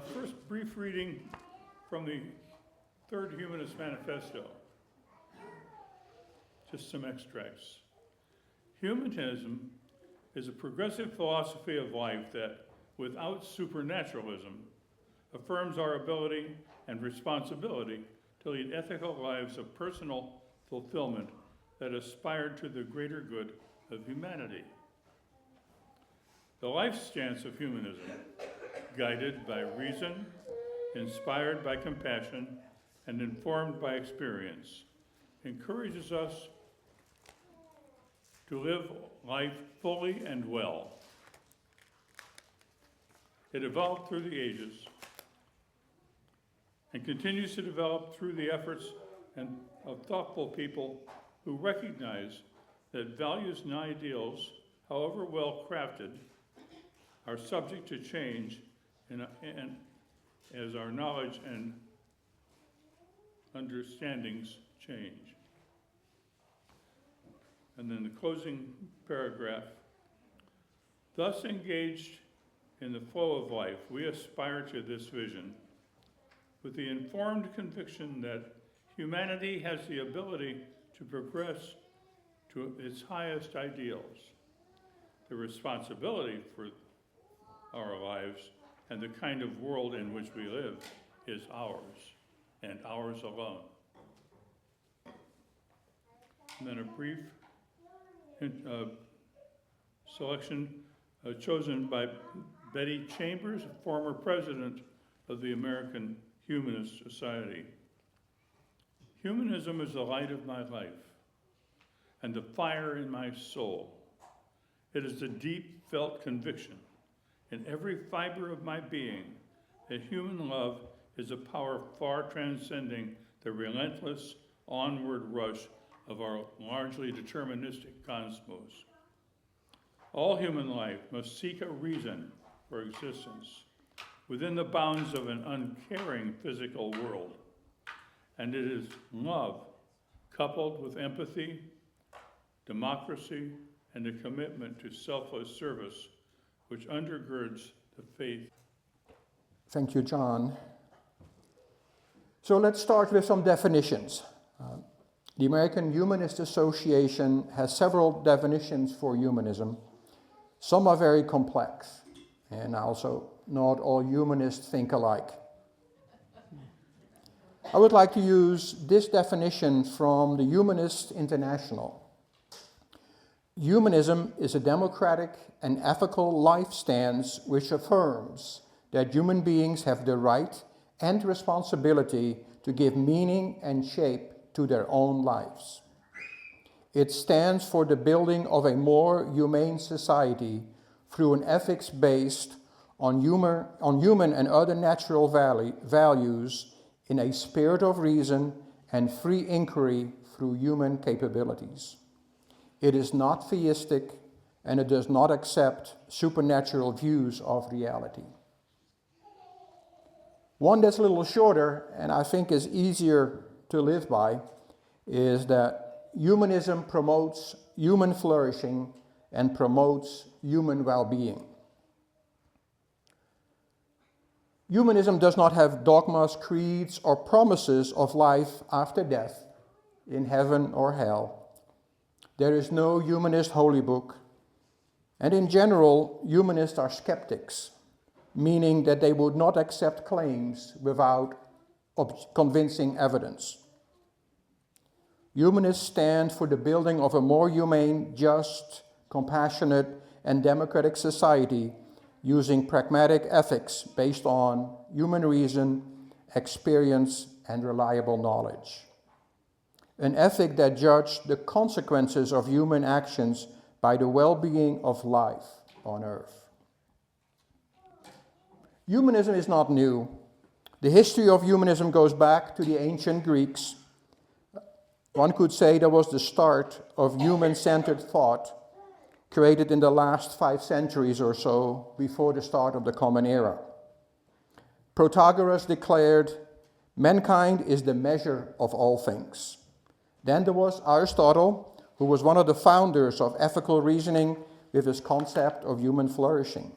First, brief reading from the Third Humanist Manifesto. Just some extracts. Humanism is a progressive philosophy of life that, without supernaturalism, affirms our ability and responsibility to lead ethical lives of personal fulfillment that aspire to the greater good of humanity. The life stance of humanism, guided by reason, inspired by compassion, and informed by experience, encourages us to live life fully and well. It evolved through the ages and continues to develop through the efforts of thoughtful people who recognize that values and ideals, however well crafted, are subject to change and as our knowledge and understandings change. And then the closing paragraph. Thus engaged in the flow of life, we aspire to this vision with the informed conviction that humanity has the ability to progress to its highest ideals. The responsibility for our lives and the kind of world in which we live is ours, and ours alone. And then a brief selection chosen by Betty Chambers, former president of the American Humanist Society. Humanism is the light of my life and the fire in my soul. It is the deep felt conviction in every fiber of my being that human love is a power far transcending the relentless onward rush of our largely deterministic cosmos. All human life must seek a reason for existence within the bounds of an uncaring physical world. And it is love, coupled with empathy, democracy, and a commitment to selfless service, which undergirds the faith. Thank you, John. So let's start with some definitions. The American Humanist Association has several definitions for humanism. Some are very complex, and also not all humanists think alike. I would like to use this definition from the Humanist International. Humanism is a democratic and ethical life stance which affirms that human beings have the right and responsibility to give meaning and shape to their own lives. It stands for the building of a more humane society through an ethics based on human and other natural values in a spirit of reason and free inquiry through human capabilities. It is not theistic, and it does not accept supernatural views of reality. One that's a little shorter, and I think is easier to live by, is that humanism promotes human flourishing and promotes human well-being. Humanism does not have dogmas, creeds, or promises of life after death, in heaven or hell. There is no humanist holy book, and in general, humanists are skeptics, meaning that they would not accept claims without convincing evidence. Humanists stand for the building of a more humane, just, compassionate, and democratic society using pragmatic ethics based on human reason, experience, and reliable knowledge. An ethic that judged the consequences of human actions by the well-being of life on earth. Humanism is not new. The history of humanism goes back to the ancient Greeks. One could say that was the start of human-centered thought, created in the last 5 centuries or so before the start of the Common Era. Protagoras declared, "Mankind is the measure of all things." Then there was Aristotle, who was one of the founders of ethical reasoning with his concept of human flourishing.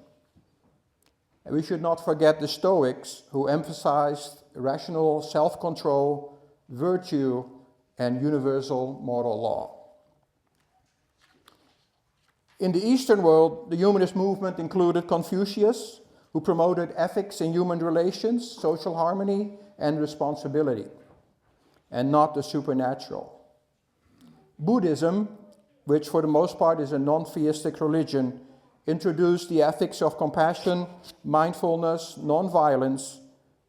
And we should not forget the Stoics, who emphasized rational self-control, virtue, and universal moral law. In the Eastern world, the humanist movement included Confucius, who promoted ethics in human relations, social harmony, and responsibility, and not the supernatural. Buddhism, which for the most part is a non-theistic religion, introduced the ethics of compassion, mindfulness, non-violence,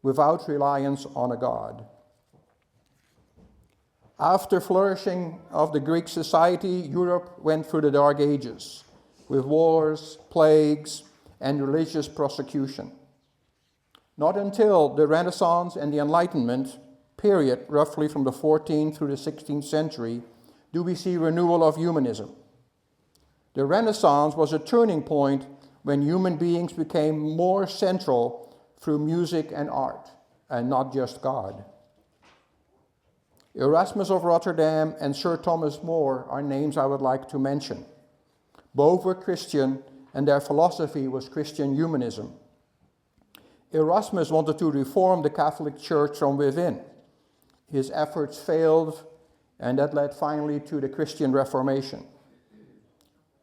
without reliance on a god. After flourishing of the Greek society, Europe went through the Dark Ages, with wars, plagues, and religious persecution. Not until the Renaissance and the Enlightenment period, roughly from the 14th through the 16th century, do we see renewal of humanism. The Renaissance was a turning point when human beings became more central through music and art, and not just God. Erasmus of Rotterdam and Sir Thomas More are names I would like to mention. Both were Christian, and their philosophy was Christian humanism. Erasmus wanted to reform the Catholic Church from within. His efforts failed, and that led finally to the Christian Reformation.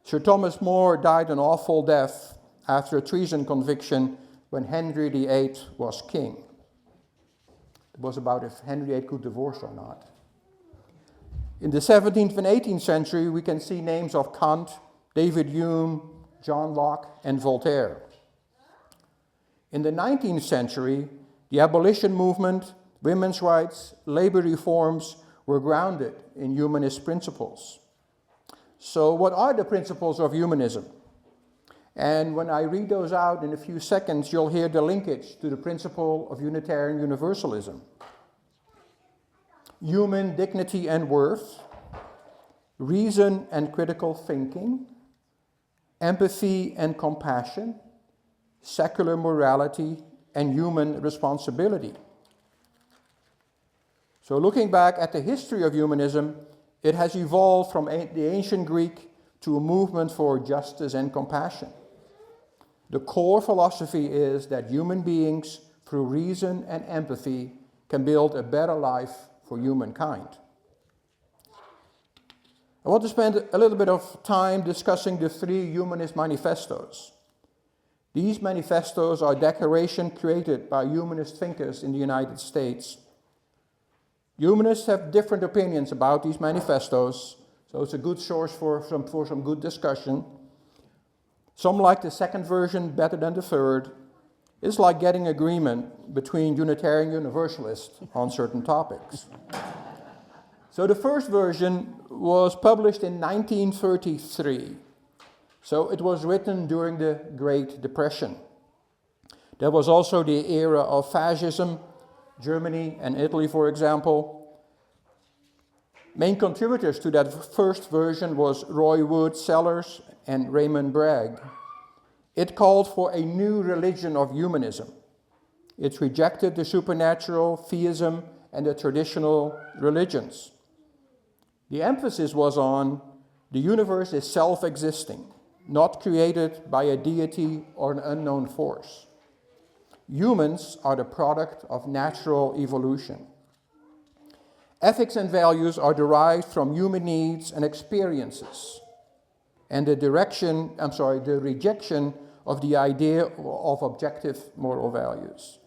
Sir Thomas More died an awful death after a treason conviction when Henry VIII was king. It was about if Henry VIII could divorce or not. In the 17th and 18th century, we can see names of Kant, David Hume, John Locke, and Voltaire. In the 19th century, the abolition movement, women's rights, labor reforms were grounded in humanist principles. So what are the principles of humanism? And when I read those out in a few seconds, you'll hear the linkage to the principle of Unitarian Universalism. Human dignity and worth, reason and critical thinking, empathy and compassion, secular morality, and human responsibility. So looking back at the history of humanism, it has evolved from the ancient Greek to a movement for justice and compassion. The core philosophy is that human beings, through reason and empathy, can build a better life for humankind. I want to spend a little bit of time discussing the three humanist manifestos. These manifestos are declarations created by humanist thinkers in the United States. Humanists have different opinions about these manifestos, so it's a good source for some good discussion. Some like the second version better than the third. It's like getting agreement between Unitarian Universalists on certain topics. So the first version was published in 1933. So it was written during the Great Depression. There was also the era of fascism, Germany and Italy, for example. Main contributors to that first version was Roy Wood Sellers and Raymond Bragg. It called for a new religion of humanism. It rejected the supernatural, theism, and the traditional religions. The emphasis was on the universe is self-existing, not created by a deity or an unknown force. Humans are the product of natural evolution. Ethics and values are derived from human needs and experiences, and the rejection of the idea of objective moral values.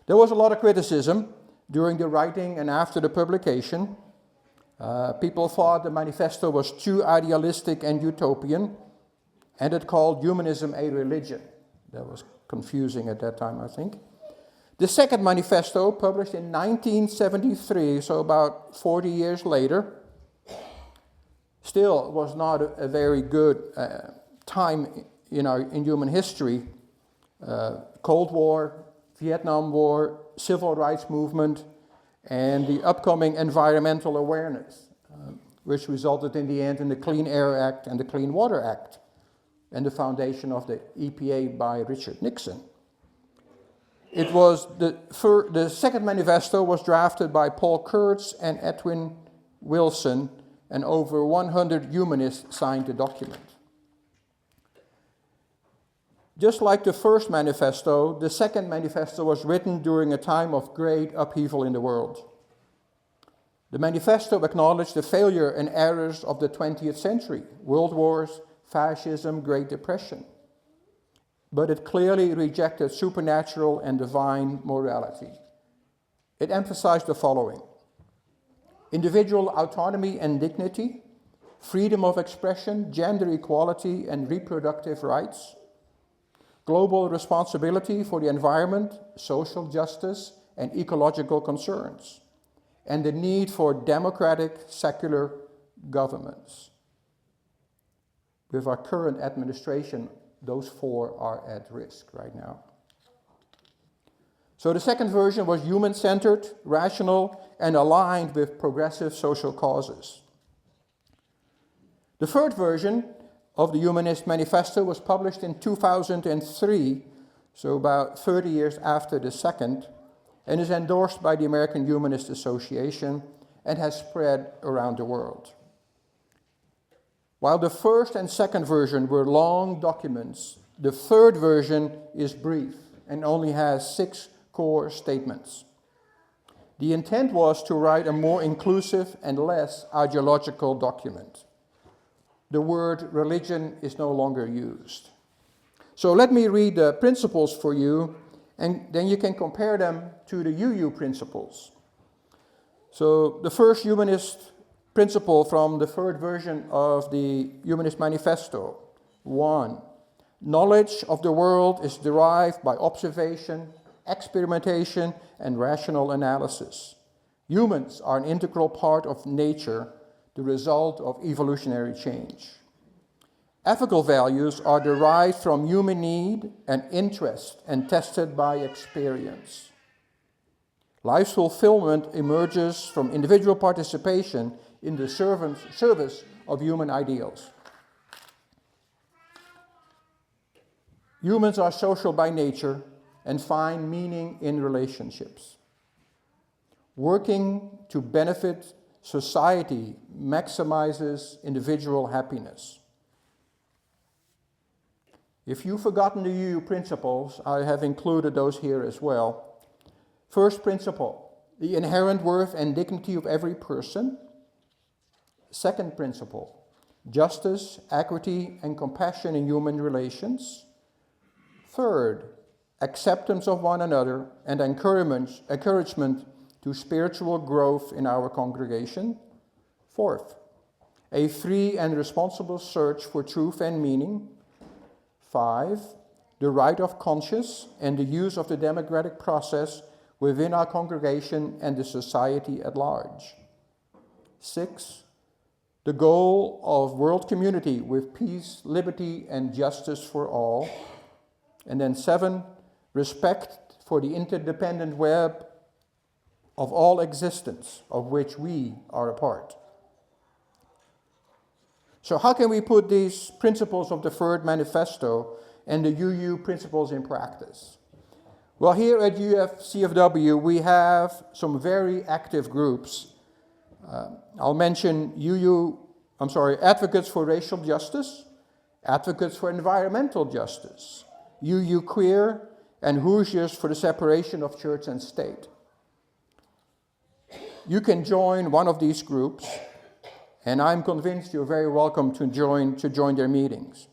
There was a lot of criticism during the writing and after the publication. People thought the manifesto was too idealistic and utopian, and it called humanism a religion. That was confusing at that time, I think. The second manifesto, published in 1973, so about 40 years later, still was not a very good time in human history. Cold War, Vietnam War, Civil Rights Movement, and the upcoming environmental awareness, which resulted in the end in the Clean Air Act and the Clean Water Act, and the foundation of the EPA by Richard Nixon. It was the second manifesto was drafted by Paul Kurtz and Edwin Wilson, and over 100 humanists signed the document. Just like the first manifesto, the second manifesto was written during a time of great upheaval in the world. The manifesto acknowledged the failure and errors of the 20th century, world wars, fascism, Great Depression. But it clearly rejected supernatural and divine morality. It emphasized the following: individual autonomy and dignity, freedom of expression, gender equality and reproductive rights, global responsibility for the environment, social justice, and ecological concerns, and the need for democratic, secular governments. With our current administration, those four are at risk right now. So the second version was human-centered, rational, and aligned with progressive social causes. The third version of the Humanist Manifesto was published in 2003, so about 30 years after the second, and is endorsed by the American Humanist Association and has spread around the world. While the first and second version were long documents, the third version is brief and only has 6 core statements. The intent was to write a more inclusive and less ideological document. The word religion is no longer used. So let me read the principles for you, and then you can compare them to the UU principles. So the first humanist principle from the third version of the Humanist Manifesto: 1. Knowledge of the world is derived by observation, experimentation, and rational analysis. Humans are an integral part of nature, the result of evolutionary change. Ethical values are derived from human need and interest and tested by experience. Life's fulfillment emerges from individual participation in the service of human ideals. Humans are social by nature and find meaning in relationships. Working to benefit society maximizes individual happiness. If you've forgotten the UU principles, I have included those here as well. First principle: the inherent worth and dignity of every person. Second principle: justice, equity, and compassion in human relations. Third: acceptance of one another and encouragement to spiritual growth in our congregation. Fourth: a free and responsible search for truth and meaning. 5. The right of conscience and the use of the democratic process within our congregation and the society at large. 6. The goal of world community with peace, liberty, and justice for all. And then 7. Respect for the interdependent web of all existence, of which we are a part. So how can we put these principles of the Third Manifesto and the UU principles in practice? Well, here at CFW, we have some very active groups. I'll mention Advocates for Racial Justice, Advocates for Environmental Justice, UU Queer, and Hoosiers for the Separation of Church and State. You can join one of these groups, and I'm convinced you're very welcome to join their meetings.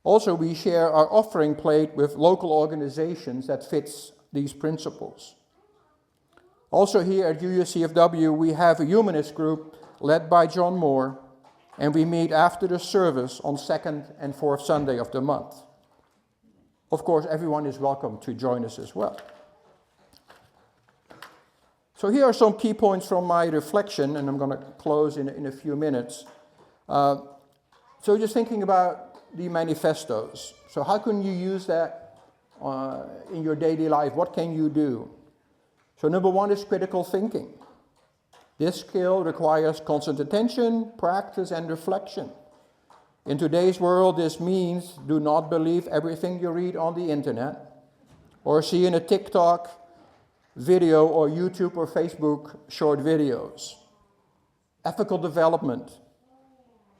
Also, we share our offering plate with local organizations that fits these principles. Also here at UCFW, we have a humanist group led by John Moore, and we meet after the service on 2nd and 4th Sunday of the month. Of course, everyone is welcome to join us as well. So here are some key points from my reflection, and I'm going to close in a few minutes. So just thinking about the manifestos. So how can you use that in your daily life? What can you do? So number 1 is critical thinking. This skill requires constant attention, practice, and reflection. In today's world, this means do not believe everything you read on the internet or see in a TikTok video or YouTube or Facebook short videos. Ethical development.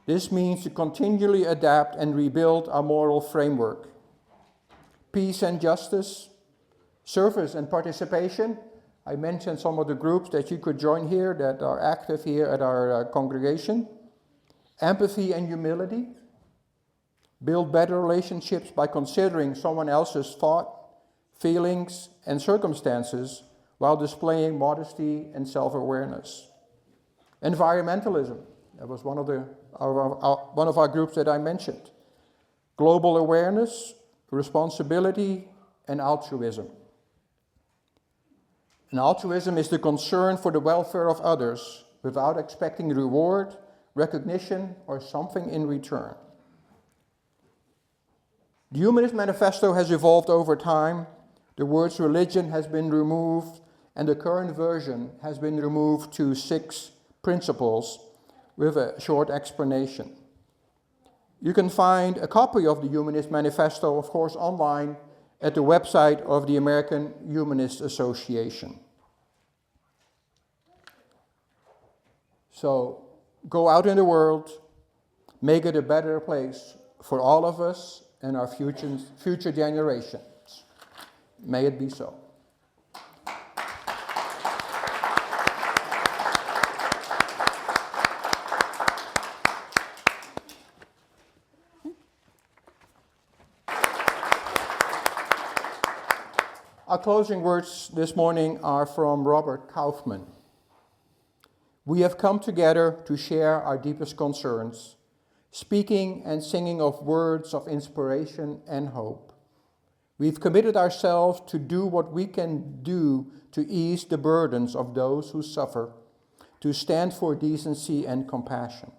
This means to continually adapt and rebuild our moral framework. peace and justice, service and participation. I mentioned some of the groups that you could join here that are active here at our congregation. Empathy and humility. Build better relationships by considering someone else's thought, feelings, and circumstances while displaying modesty and self-awareness. Environmentalism. That was one of our groups that I mentioned. Global awareness, responsibility, and altruism. And altruism is the concern for the welfare of others without expecting reward, recognition, or something in return. The Humanist Manifesto has evolved over time. The words religion has been removed, and the current version has been removed to 6 principles with a short explanation. You can find a copy of the Humanist Manifesto, of course, online at the website of the American Humanist Association. So, go out in the world, make it a better place for all of us and our future generations. May it be so. Our closing words this morning are from Robert Kaufman. We have come together to share our deepest concerns, speaking and singing of words of inspiration and hope. We've committed ourselves to do what we can do to ease the burdens of those who suffer, to stand for decency and compassion.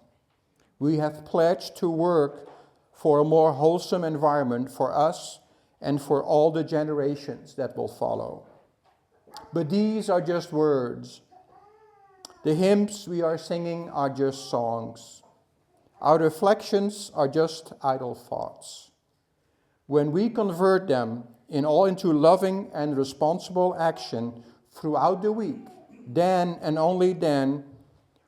We have pledged to work for a more wholesome environment for us and for all the generations that will follow. But these are just words. The hymns we are singing are just songs. Our reflections are just idle thoughts. When we convert them into loving and responsible action throughout the week, then and only then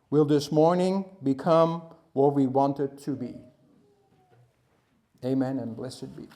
will this morning become what we want it to be. Amen and blessed be.